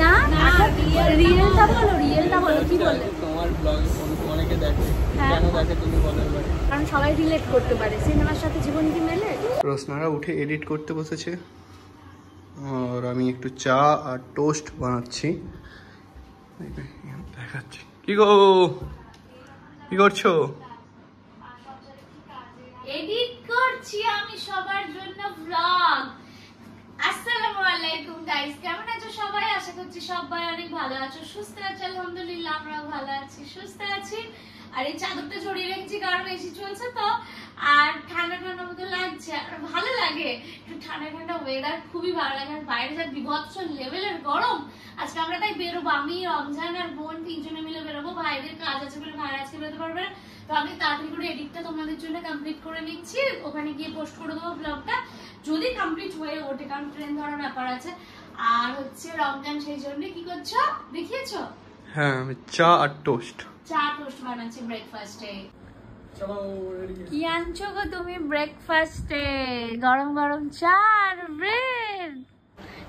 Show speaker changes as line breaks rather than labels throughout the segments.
না রিয়েলটা বলো কি বললে?
তোমার ব্লগ অনেকে দেখে, কেন দেখে তুমি বলো এবার?
কারণ সবাই রিলেট করতে পারে, সিনেমার সাথে জীবন কি মেলে?
রোশনারা উঠে এডিট করতে বসেছে আর আমি একটু চা আর টোস্ট বানাচ্ছি, দেখাচ্ছি। কি গো, কি করছো?
এডিট করছি আমি সবার জন্য ব্লগ। আসসালামু আলাইকুম গাইস, কেমন আছো সবাই? আশা করছি সবাই অনেক ভালো আছো, সুস্থ আছো। আলহামদুলিল্লাহ আমরাও ভালো আছি, সুস্থ আছি। আর এই চাদরটা জড়িয়ে রেখেছি কারণ এসি চলছে তো, আর ঠান্ডা ঠান্ডা মতো লাগছে, আর ভালো লাগে একটু ঠান্ডা ঠান্ডা ওয়েদার, খুবই ভালো লাগে। আর বাইরে যা বিভৎস লেভেলের গরম, আজকে আমরা তাই বেরোবো, আমি রমজান আর বোন তিনজনে মিলে বেরোবো। ভাইদের কাজ আছে বলে ভাই আজকে বেরোতে পারবে না, তো আমি তাড়াতাড়ি করে এডিটটা তোমাদের জন্য কমপ্লিট করে নিচ্ছি, ওখানে গিয়ে পোস্ট করে দেবো ব্লগটা, যদি কমপ্লিট হয়ে ওঠে, কারণ ট্রেন ধরার ব্যাপার আছে। আর হচ্ছে রমজান, সেই জন্য কি করছো দেখিয়েছো?
হ্যাঁ, আমি চা আর টোস্ট
বানাচ্ছি ব্রেকফাস্টে। কি আনছো গো তুমি ব্রেকফাস্টে? গরম গরম চা আর ব্রেড।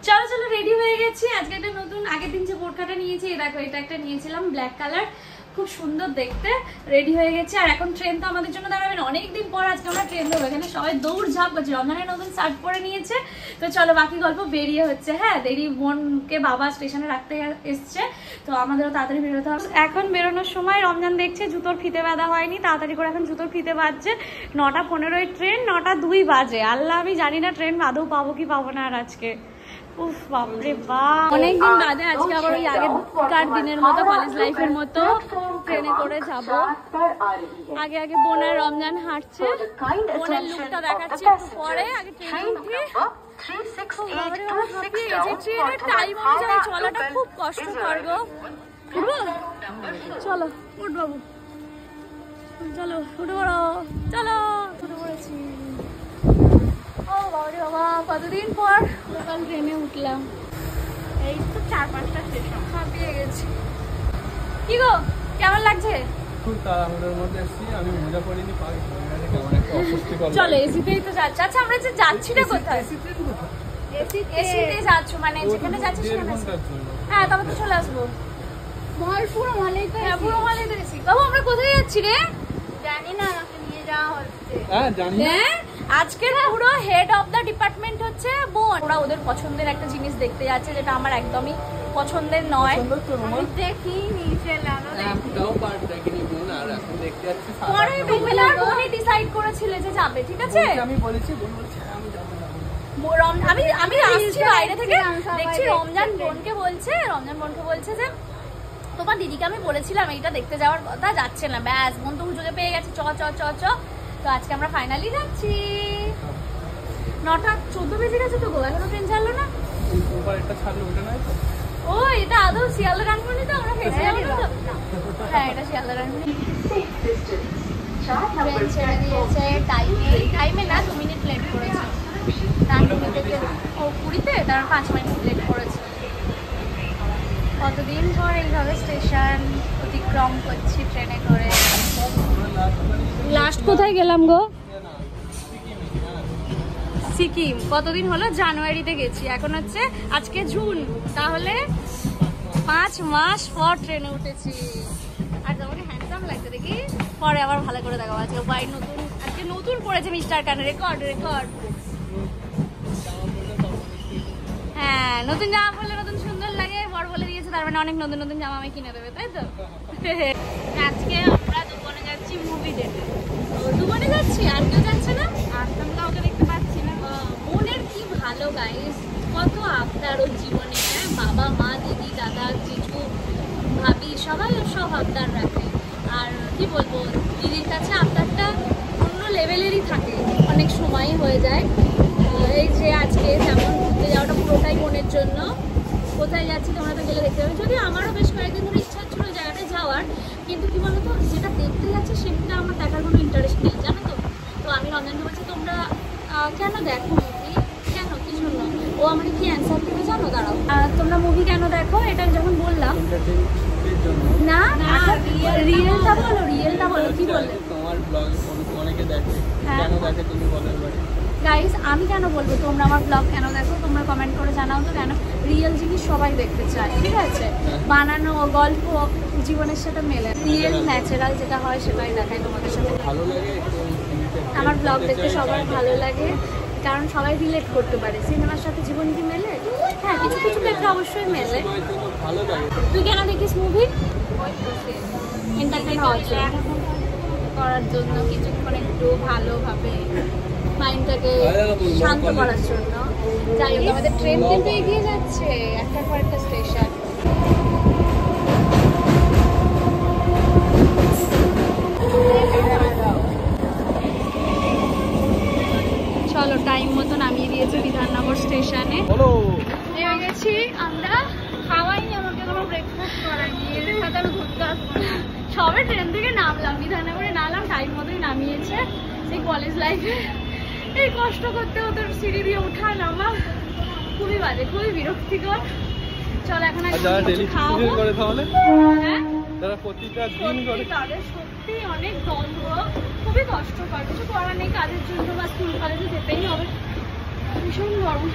চলো চলো, রেডি হয়ে গেছি। আজকে একটা নতুন, আগের দিন যে বোরকাটা নিয়েছি, দেখো এটা একটা নিয়েছিলাম ব্ল্যাক কালার, খুব সুন্দর দেখতে। রেডি হয়ে গেছে, আর এখন ট্রেন তো আমাদের জন্য দাঁড়াবে না, অনেকদিন পর আজকে আমরা ট্রেন ধরবো। এখানে সবাই দৌড় ঝাঁপ করছে, রমজানের নতুন শার্ট পরে নিয়েছে। তো চলো বাকি গল্প বেরিয়ে হচ্ছে। হ্যাঁ, দেরি, বোনকে বাবা স্টেশনে রাখতে এসছে, তো আমাদেরও তাড়াতাড়ি বেরোতে হবে। এখন বেরোনোর সময় রমজান দেখছে জুতোর ফিতে বাঁধা হয়নি, তাড়াতাড়ি করে এখন জুতোর ফিতে বাঁধছে। 9:15 ট্রেন, 9:02 বাজে। আল্লাহ, আমি জানি না ট্রেন আদৌ পাবো কি পাবো না। আর আজকে উফ বাপরে বাপ, অনেকদিন বাদে আজকে আবার ওই আগেকার দিনের মতো, কলেজ লাইফের মতো ট্রেনে করে যাব। আগে আগে বোনের রমজান হাঁটছে, বোনের লুকটা দেখাচ্ছি একটু পরে। আগে ট্রেনে উঠি, ট্রেনের টাইম অনুযায়ী চলাটা খুব কষ্টকর গো। উঠবো? চলো উঠবো, চলো উঠে পড়ো, চলো উঠে পড়েছি। ও বাবারে বাবা, কতদিন পর লোকাল ট্রেনে উঠলাম। এই তো 4-5টা স্টেশন ছাপিয়ে গেছি। কি গো, কেমন লাগছে?
খুব তাড়াহুড়োর মধ্যে এসেছি, আমি মজা করিনি, কেমন একটা অস্বস্তিকর।
চলো এসিতেই তো যাচ্ছি। আচ্ছা আমরা যে যাচ্ছিটা কোথায়? এসিতে যাচ্ছ মানে যেখানে যাচ্ছি সেখানে? হ্যাঁ, তবে তো চলে আসবো। পুরো মালেই তো, হ্যাঁ পুরো মালেই তো এসি। বাবু আমরা কোথায় যাচ্ছি রে? জানি না, আমাকে নিয়ে যাওয়া হচ্ছে।
হ্যাঁ জানি না।
আজকের পুরো হেড অফ দ্য ডিপার্টমেন্ট হচ্ছে বোন। ওরা ওদের পছন্দের একটা জিনিস দেখতে যাচ্ছে, যেটা আমার একদমই পছন্দের নয়। পরে বিকেলে আর বোনই ডিসাইড করেছিল যে যাবে, ঠিক আছে?
আমি বলেছি,
আমি আসছি বাইরে থেকে, দেখছি রমজান বোনকে বলছে যে তোমার দিদিকে আমি বলেছিলাম এইটা দেখতে যাওয়ার কথা, যাচ্ছে না। ব্যাস, বোন তো হুজুগে পেয়ে গেছে, চ চ চ চ। তো আজকে আমরা ফাইনালি যাচ্ছি। 9:14 বেজে গেছে তো গো, এখনো ট্রেন ছাড়লো না। ও এটা আদৌ শিয়ালদা রানমনি তো? আমরা ফেসে যাবো না তো? হ্যাঁ, এটা শিয়ালদা রানমনি। ট্রেন ছেড়ে দিয়েছে টাইমে না, 2 মিনিট লেট করেছে। রানমনি থেকে ও পুরীতে, তার 5 মিনিট লেট করেছে। কতদিন পর এইভাবে স্টেশন অতিক্রম করছি ট্রেনে করে। লাস্ট কোথায় গেলাম গো? সিকিম। কতদিন হলো? জানুয়ারিতে গেছি, এখন হচ্ছে আজকে জুন, তাহলে 5 মাস পর ট্রেনে উঠেছি। আর যেমন হ্যান্ডসাম লাগছে দেখি, পরে আবার ভালো করে দেখাবো। আজকে ভাই আজকে নতুন পড়েছে মিস্টার কানে, রেকর্ড। হ্যাঁ, নতুন জামা পরলে নতুন সুন্দর লাগে, বড় বলে দিয়েছে, তার মানে অনেক নতুন নতুন জামা আমি কিনে দেবে, তাই তো? আজকে আমরা দুবনে যাচ্ছি মুভি দেখতে। দুবনে যাচ্ছি, আর কেউ যাচ্ছে না? আসলাম না, ওকে দেখতে পাচ্ছি না। বোনের কি ভালো গাইস, কত আবদার ওর জীবনে। হ্যাঁ, বাবা মা, দিদি, দাদা, জিজু, ভাবি সবাই ওর সব আবদার রাখে। আর কি বলবো, দিদির কাছে আবদারটা অন্য লেভেলেরই থাকে, অনেক সময় হয়ে যায়। এই যে আজকে যেমন ঘুরতে যাওয়াটা পুরোটাই বোনের জন্য। কোথায় যাচ্ছি তোমরা তো গেলে দেখতে পাবে। যদি আমারও বেশ কয়েকদিন ধরে ইচ্ছা ছিল জায়গাটা যাওয়ার, কিন্তু কি বলতো, যেটা দেখতে যাচ্ছে সেটা আমার দেখার কোনো ইন্টারেস্ট নেই, জানো তো? তো আমি রমজানকে বলছি তোমরা কেন দেখো মুভি, কেন, কি জন্য? ও আমাকে কি অ্যান্সার দিতে, জানো? দাঁড়াও, তোমরা মুভি কেন দেখো, এটা যখন বললাম না, রিয়েলটা বলো কি বললে?
তোমার ব্লগ অনেকে দেখে, কেন দেখে তুমি বলো এবার?
গাইস, আমি কেন বলবো তোমরা আমার ব্লগ কেন দেখো? তোমরা কমেন্ট করে জানাও তো, কেন রিয়েল জিনিস সবাই দেখতে চায়, ঠিক আছে? বানানো গল্প জীবনের সাথে মেলে, রিয়েল ন্যাচারাল যেটা হয় সেটাই দেখায় তোমাদের সাথে।
ভালো লাগে
আমার ব্লগ দেখতে সবার ভালো লাগে, কারণ সবাই রিলেট করতে পারে। সিনেমার সাথে জীবন কি মেলে? হ্যাঁ, কিছু কিছু ক্ষেত্রে অবশ্যই মেলে।
ভালো লাগে।
তুই কেন দেখিস মুভি? এন্টারটেইন করার জন্য, কিছুক্ষণ একটু ভালোভাবে মাইন্ডটাকে শান্ত করার জন্য। যাই হোক, আমাদের ট্রেন কিন্তু এগিয়ে যাচ্ছে একটার পর একটা স্টেশন। চলো, টাইম মতো নামিয়ে দিয়েছে বিধাননগর স্টেশনে। নেমে গেছি আমরা। খাওয়াইনি আমাকে, কোনো ব্রেকফাস্ট করাইনি, এর সাথে আমি ঘুরতে আসবো না। সবে ট্রেন থেকে নামলাম, বিধাননগরে নামলাম, টাইম মতোই নামিয়েছে। সেই কলেজ লাইফে এই কষ্ট করতে হতো, সিঁড়ি দিয়ে ওঠা নামা, খুবই বাজে, খুবই বিরক্তিকর। চল এখন খাওয়াবো। হ্যাঁ,
তারা প্রতিটা দিন করে
তাদের সত্যি অনেক দ্বন্দ্ব, খুবই কষ্টকর। কিছু করার নেই, কাজের জন্য বা স্কুল কলেজে যেতেই হবে, ভীষণ গরম।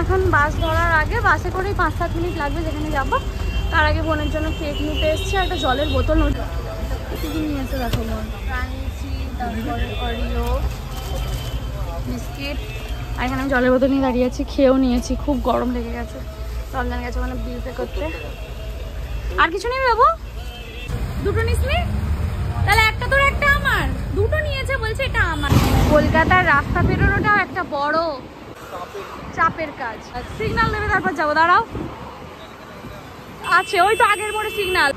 এখন বাস ধরার আগে, বাসে করেই 5-7 মিনিট লাগবে যেখানে যাবো। তার আগে বোনের জন্য কেক নিতে এসছে, একটা জলের বোতল কি নিয়েছে দেখো বোন। ক্রাঞ্চি, তারপরে অরিও বিস্কিট, আর এখানে আমি জলের বোতল নিয়ে দাঁড়িয়ে আছি, খেয়েও নিয়েছি। খুব গরম লেগে গেছে, রমজান গেছে মানে বিল পে করতে। আর কিছু নেই বাবু? দুটো নিসনি? তাহলে একটা তোর একটা আমার। দুটো নিয়েছে, বলছে এটা আমার। কলকাতার রাস্তা পেরোনোটাও একটা বড় চাপের কাজ। সিগন্যাল দেবে, তারপর যাবো। দাঁড়াও, আছে ওই তো আগের মোড়ে সিগন্যাল।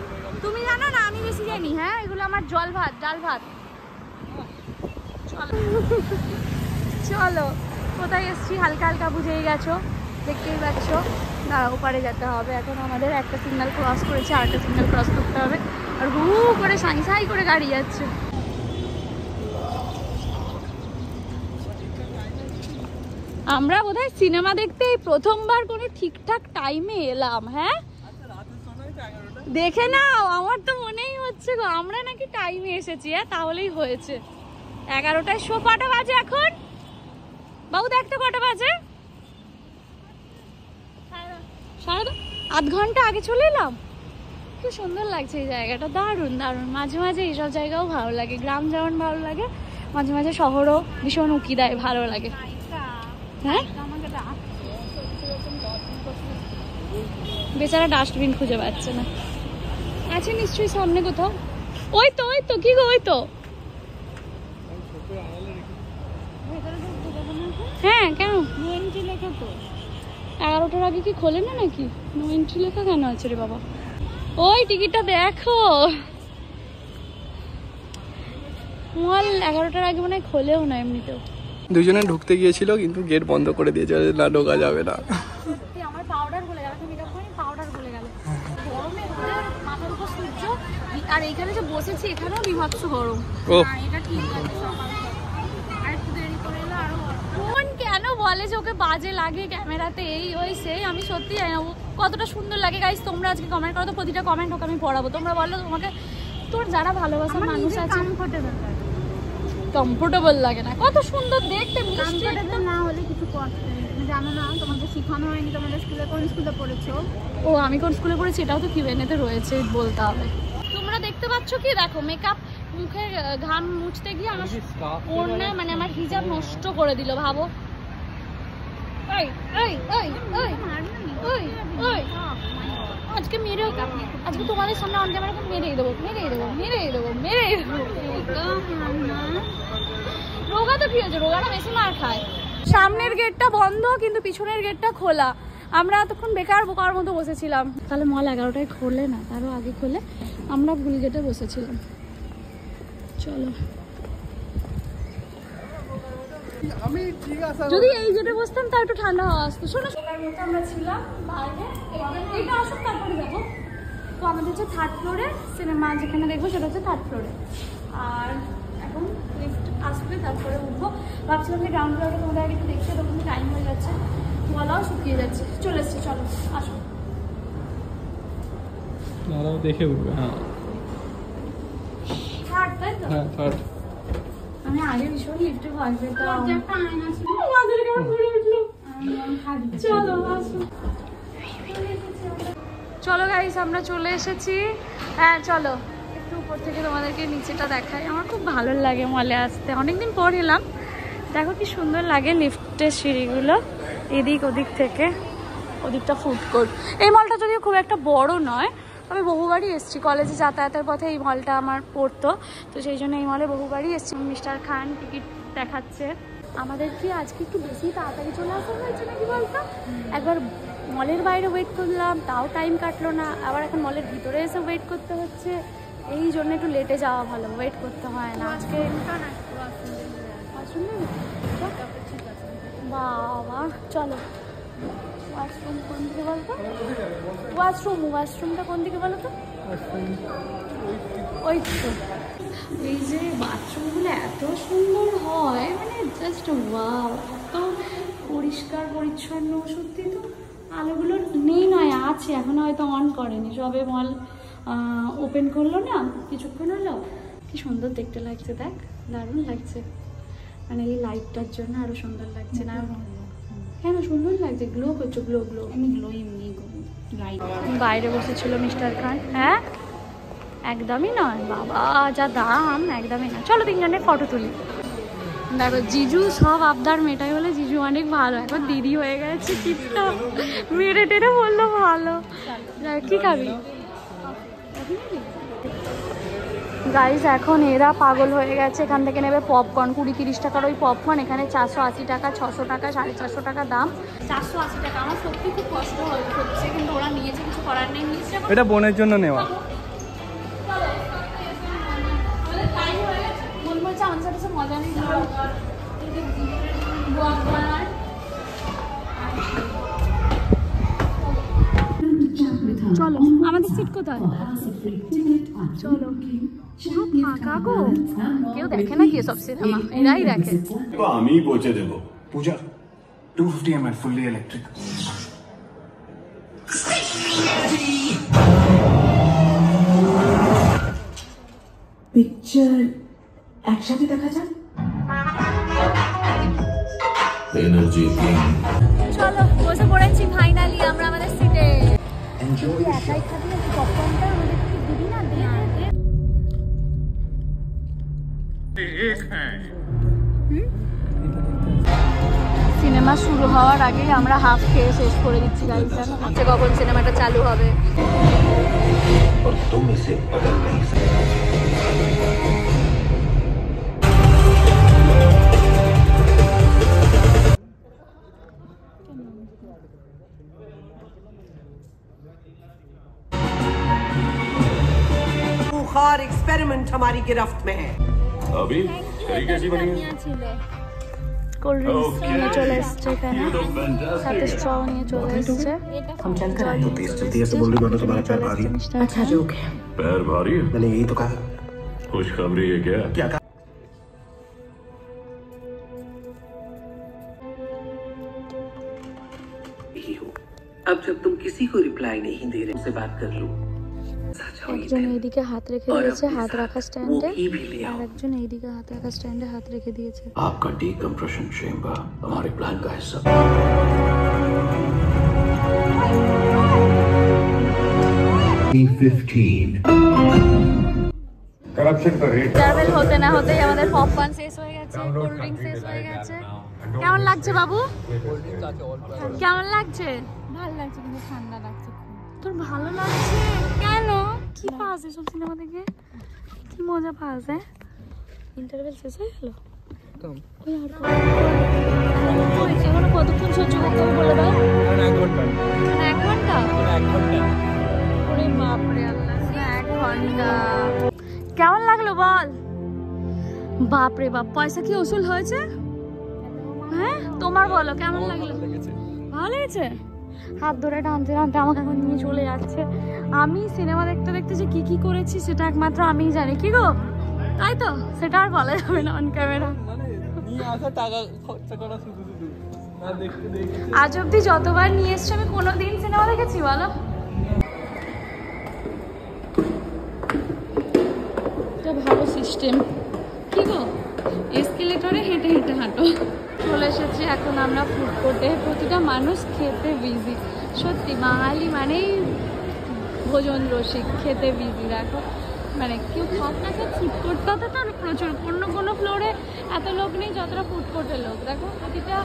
তুমি জানো না, আমি বেশি জানি। হ্যাঁ, এগুলো আমার জল ভাত, ডাল ভাত। চলো চলো, কোথায় এসছি হালকা হালকা বুঝেই গেছো, দেখতেই পাচ্ছ। দাঁড়াও, ওপারে যেতে হবে এখন আমাদের। একটা সিগন্যাল ক্রস করেছে, আরেকটা সিগন্যাল ক্রস করতে হবে। আর হু করে সাই সাই করে গাড়ি যাচ্ছে। আমরা বোধহয় সিনেমা দেখতে এই প্রথমবার কোনো ঠিকঠাক টাইমে এলাম। হ্যাঁ, দেখে নাও, আমার তো মনেই হচ্ছে গো আমরা নাকি টাইমে এসেছি। হ্যাঁ, তাহলেই হয়েছে। 11টায় শো। কটা বাজে এখন বাবু? দেখতো কটা বাজে। 7:30। আধ ঘন্টা আগে চলে এলাম। খুব সুন্দর লাগছে এই জায়গাটা, দারুণ দারুণ। মাঝে মাঝে এইসব জায়গাও ভালো লাগে, গ্রাম যেমন ভালো লাগে, মাঝে মাঝে শহরও ভীষণ উকি দেয়, ভালো লাগে। হ্যাঁ, বেচারা ডাস্টবিন খুঁজে পাচ্ছে না। আছে নিশ্চয়ই সামনে কোথাও। ওই তো ওই তো, কি গো, ওই তো। হ্যাঁ, কেন? নো এন্ট্রি লেখা তো। 11টার আগে কি খোলে না নাকি? নো এন্ট্রি লেখা কেন আছে রে বাবা? ওই টিকিটটা দেখো, মল 11টার আগে মনে হয় খোলেও না এমনিতেও।
দুজনে ঢুকতে গিয়েছিল, কিন্তু গেট বন্ধ করে দিয়েছে, না ঢোকা যাবে না।
আমার পাউডার গলে গেল, তুমি দেখো পাউডার গলে গেল। গরমে মাথার উপর সূর্য, আর এইখানে যে বসেছি এখানেও বিভৎস গরম। এটা ঠিক আছে, আর একটু দেরি করে এলো আরো। কোন কেন বলে যে ওকে বাজে লাগে ক্যামেরাতে, এই ওই সেই, আমি সত্যি জানি না কতটা সুন্দর লাগে। গাইস, তোমরা আজকে কমেন্ট করো তো, প্রতিটা কমেন্ট ওকে আমি পড়াবো। তোমরা বলো তোমাকে, তোর যারা ভালোবাসার মানুষ আছে, কমফোর্টেবল লাগে না? কত সুন্দর দেখতে, মিষ্টি না হলে কিছু করতে জানো না। তোমাদের শেখানো হয়নি, তোমাদের স্কুলে কোন স্কুলে পড়েছো? ও, আমি কোন স্কুলে পড়েছি এটাও তো কিউএনএতে রয়েছে, বলতে হবে। তোমরা দেখতে পাচ্ছ কি? দেখো, মেকআপ, মুখে ঘাম মুছতে গিয়ে আমার ওড়না, মানে আমার হিজাব নষ্ট করে দিল, ভাবো। এই এই এই এই এই এই, আজকে মেরেও, আজকে তোমাদের সামনে অন ক্যামেরা মেরেই দেবো, মেরেই দেবো, মেরেই দেবো, মেরেই দেবো। রোগা তো কি হয়েছে? রোগাটা বেশি মার খায়। সামনের গেটটা বন্ধ, কিন্তু পিছনের গেটটা খোলা। আমরা এতক্ষণ বেকার বোকার মতো বসেছিলাম। তাহলে মল 11টায় খোলে না, তারও আগে খোলে। আমরা ভুল গেটে বসেছিলাম। চলো, যদি এই গেটে বসতাম তা একটু ঠান্ডা হাওয়া আসতো। শোনো, আমরা ছিলাম বাইরে, এইটা আসুক তারপরে যাবো। তো আমাদের হচ্ছে 3rd ফ্লোরে সিনেমা, যেখানে দেখবো সেটা হচ্ছে 3rd ফ্লোরে। আর এখন লিফট আসবে, তারপরে উঠবো। ভাবছিলাম যে গ্রাউন্ড ফ্লোরে তোমাদের আগে একটু দেখতে, তখন টাইম হয়ে যাচ্ছে, গলাও শুকিয়ে যাচ্ছে। চলে এসছি, চলো আসো।
দেখে উঠবে। হ্যাঁ,
3rd, তাই তো?
হ্যাঁ 3rd।
আমি আগে ভীষণ লিফটে ভয় পেতাম। আমাদের কেমন ঘুরে উঠলো। চলো আসো, চলো গাইস আমরা চলে এসেছি। হ্যাঁ চলো একটু উপর থেকে তোমাদেরকে নিচেটা দেখাই। আমার খুব ভালো লাগে মলে আসতে, অনেকদিন পর এলাম। দেখো কি সুন্দর লাগে লিফটের সিঁড়িগুলো, এদিক ওদিক থেকে। ওদিকটা ফুড কোর্ট। এই মলটা যদিও খুব একটা বড় নয়, তবে বহুবারই এসেছি। কলেজে যাতায়াতের পথে এই মলটা আমার পড়তো, তো সেই জন্য এই মলে বহুবারই এসেছি। মিস্টার খান টিকিট দেখাচ্ছে। আমাদের কি আজকে একটু বেশি তাড়াতাড়ি চলে আসা হয়েছে নাকি বলতো? একবার মলের বাইরে ওয়েট করলাম, তাও টাইম কাটলো না। আবার এখন মলের ভিতরে এসে ওয়েট করতে হচ্ছে, এই জন্য একটু লেটে যাওয়া ভালো, ওয়েট করতে হয় না। আজকে বাবা চলো। ওয়াশরুম কোন দিকে বলতো? ওয়াশরুমটা কোন দিকে বলো তো? ওই তো। এই যে বাথরুমগুলো এত সুন্দর হয়, মানে জাস্ট ওয়াও, এত পরিষ্কার পরিচ্ছন্ন। সত্যি তো আলোগুলো নেই নয়, আছে, এখন হয়তো অন করেনি, সবে মল ওপেন করলো না কিছুক্ষণ হলো। কি সুন্দর দেখতে লাগছে, দেখ দারুণ লাগছে, মানে এই লাইটটার জন্য আরো সুন্দর লাগছে না? কেন সুন্দর লাগছে, গ্লো করছো, গ্লো গ্লো। আমি গ্লো এমনি লাইট। বাইরে বসেছিল মিস্টার খান। হ্যাঁ একদমই নয় বাবা, যা দাম, একদমই না। চলো তিনজনের ফটো তুলি। দেখো জিজু সব আবদার মেটাই বলে জিজু অনেক ভালো, এখন দিদি হয়ে গেছে। কিপটা মেরে টেরে বললো ভালো। কি খাবি গাইস? এখন এরা পাগল হয়ে গেছে, এখান থেকে নেবে পপকর্ন, 20-30 টাকার ওই পপকর্ন, এখানে 480 টাকা, 600 টাকা, 450 টাকা দাম। 480 টাকা। আমার সত্যি খুব কষ্ট হচ্ছে, কিন্তু ওরা নিয়েছে, কিছু করার নেই। নিয়েছে
এটা বোনের জন্য নেওয়া। মজা নেই।
চলো আমাদের সিট কোথায়? চলো ফাঁকা গো, কেউ দেখে না কি সব সিনেমা? এরাই দেখে।
আমি পৌঁছে দেবো।
পূজা 250 ml fully electric।
পিকচার একসাথে দেখা যাক।
Energy king.
চলো বসে পড়েছি ফাইনালি আমরা আমাদের সিটে। একাই খাবি নাকি পপকর্নটা? আমাদের কি দিবি না? সিনেমা শুরু হওয়ার আগেই আমরা হাফ খেয়ে শেষ করে দিচ্ছি গাইস। জানো কখন সিনেমাটা চালু হবে?
और तुम इसे बदल नहीं सकते।
बुखार एक्सपेरिमेंट हमारी गिरफ्त में है।
अभी करी कैसी बनी है?
কোল্ড ড্রিঙ্কস নিয়ে চলে এসছে এখানে, সাথে স্ট্র নিয়ে চলে এসছে।
हम चल कर आए।
तो तेज चलती है, ऐसे बोल रही मानो तुम्हारा पैर भारी है।
अच्छा जोक है।
पैर भारी है?
मैंने यही तो कहा।
खुशखबरी है क्या?
क्या कहा?
अब जब तुम किसी को रिप्लाई नहीं दे रहे, उनसे बात कर लो।
একজন এইদিকে হাত রেখে দিয়েছে, হাত রাখা স্ট্যান্ডে, আর একজন এইদিকে হাত রাখা স্ট্যান্ডে হাত রেখে দিয়েছে।
आपका डीकम्प्रेशन चेम्बर हमारे प्लान का हिस्सा।
करप्शन का रेट
ট্রাভেল হতে না হতেই আমাদের পপকর্ন শেষ হয়ে গেছে, কোল্ড ড্রিঙ্ক শেষ হয়ে গেছে। কেমন লাগছে বাবু? কেমন লাগছে? ভালো লাগছে, কিন্তু ঠান্ডা লাগছে। তোর ভালো লাগছে কেন? কি পাস এসব সিনেমা দেখে? কি মজা পাস? হ্যাঁ ইন্টারভেল শেষ হয়ে গেল। এখনো কতক্ষণ সহ্য করতে হবে বলে দাও?
1 ঘন্টা।
1 ঘন্টা?
1 ঘন্টা।
ওরে বাপরে আল্লাহ, 1 ঘন্টা। কেমন লাগলো বল? বাপরে বাপ, পয়সা কি ওসুল হয়েছে? হ্যাঁ তোমার বলো কেমন লাগলো? ভালো লেগেছে? হাত ধরে টানতে টানতে আমাকে এখন নিয়ে চলে যাচ্ছে। আমি সিনেমা দেখতে দেখতে যে কি কি করেছি সেটা একমাত্র আমিই জানি। কি গো তাই তো? সেটা আর বলা যাবে না অন ক্যামেরা।
মানে নিয়ে আসা টাকা খরচা করা শুধু শুধু না দেখতে দেখতে।
আজ অব্দি যতবার নিয়ে এসছি আমি কোনোদিন সিনেমা দেখেছি বলো? এটা ভালো সিস্টেম। কি গো এসকেলেটরে হেঁটে হেঁটে হাঁটো। চলে এসেছি এখন আমরা ফুড কোর্টে। প্রতিটা মানুষ খেতে বিজি, সত্যি বাঙালি মানেই ভোজন রসিক, খেতে বিজি। দেখো মানে কেউ খাক না খাক, ফুড কোর্টটাতে তো প্রচুর, কোনো ফ্লোরে এত লোক নেই যতটা ফুড কোর্টের লোক। দেখো প্রতিটা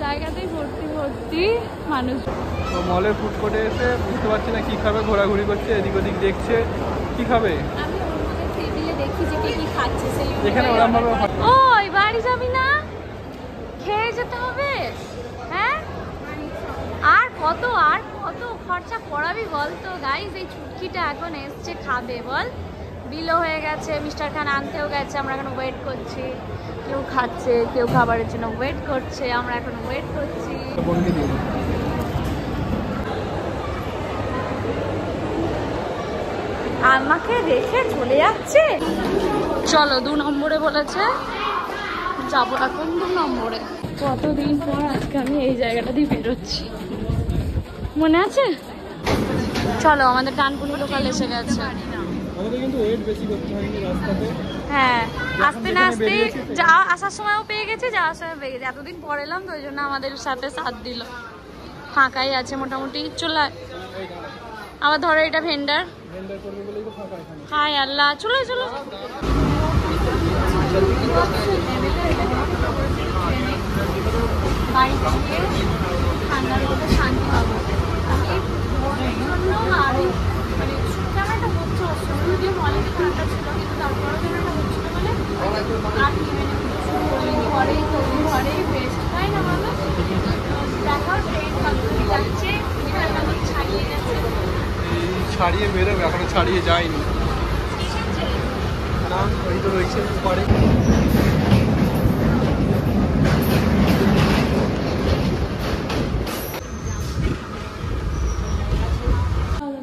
জায়গাতেই ভর্তি ভর্তি মানুষ।
তো মলের ফুড কোর্টে এসে বুঝতে পারছি না কি খাবে, ঘোরাঘুরি করছে, এদিক ওদিক দেখছে কি খাবে।
আমি ওদের টেবিলে দেখি যে কে কি খাচ্ছে, সেই
এখানে ওরকম ভাবে
ওই বাড়ি যাবি না, খেয়ে যেতে হবে। হ্যাঁ আর কত খরচা করাবি বল তো গাইস। এই চুটকিটা এখন এসছে খাবে, বল বিলও হয়ে গেছে, মিস্টার খান আনতেও গেছে, আমরা এখন ওয়েট করছি। কেউ খাচ্ছে, কেউ খাবারের জন্য ওয়েট করছে, আমরা এখন ওয়েট করছি। আমাকে রেখে চলে যাচ্ছে। চলো 2 নম্বরে বলেছে যাবো, এখন 2 নম্বরে। কতদিন পর আজকে আমি এই জায়গাটা দিয়ে বেরোচ্ছি, মনে আছে? চলো আমাদের ডানকুনি লোকাল এসে গেছে।
আমাদের কিন্তু ওয়েট বেশি করতে হয়নি রাস্তাতে।
হ্যাঁ আসতে না আসতে আসার সময়ও পেয়ে গেছি, যাওয়ার সময় পেয়ে গেছি। এতদিন পর এলাম তো ওই জন্য আমাদের সাথে সাথ দিল। ফাঁকাই আছে মোটামুটি, চলে আবার ধরো এটা ভেন্ডার। হায় আল্লাহ, চলো চলো। বাড়ি থেকে ঠান্ডার মধ্যে শান্তি পাবো। আর মানে ক্যামেরাটা হচ্ছে যদিও মলের ঠান্ডা ছিল, কিন্তু তারপরেও ক্যামেরাটা হচ্ছিল বলে আর ঘরেই তৈরি, ঘরেই বেস্ট, তাই না বলো? দেখাও ট্রেন কতদিন যাচ্ছে, ছাড়িয়ে গেছে।
ছাড়িয়ে বেরোবে, এখনো ছাড়িয়ে যায়নি না, ওই তো রয়েছে পরে।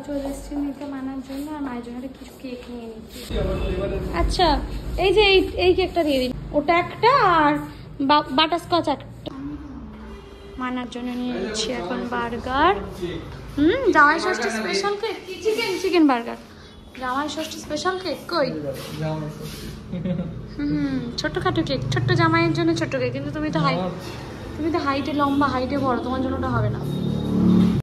চলে এসেছি মেয়েকে মানার জন্য, আর মায়ের জন্য কিছু কেক নিয়ে নিচ্ছি। আচ্ছা এই যে এই কেকটা দিয়ে দিন, ওটা একটা আর বাটারস্কচ একটা। মানার জন্য নিয়ে নিচ্ছি এখন বার্গার। জামাই ষষ্ঠী স্পেশাল কেক, চিকেন বার্গার। জামাই ষষ্ঠী স্পেশাল কেক কই? ছোট্টখাটো কেক, ছোট্ট জামাইয়ের জন্য ছোট্ট কেক। কিন্তু তুমি তো হাইটে লম্বা, হাইটে বড়, তোমার জন্য ওটা হবে না।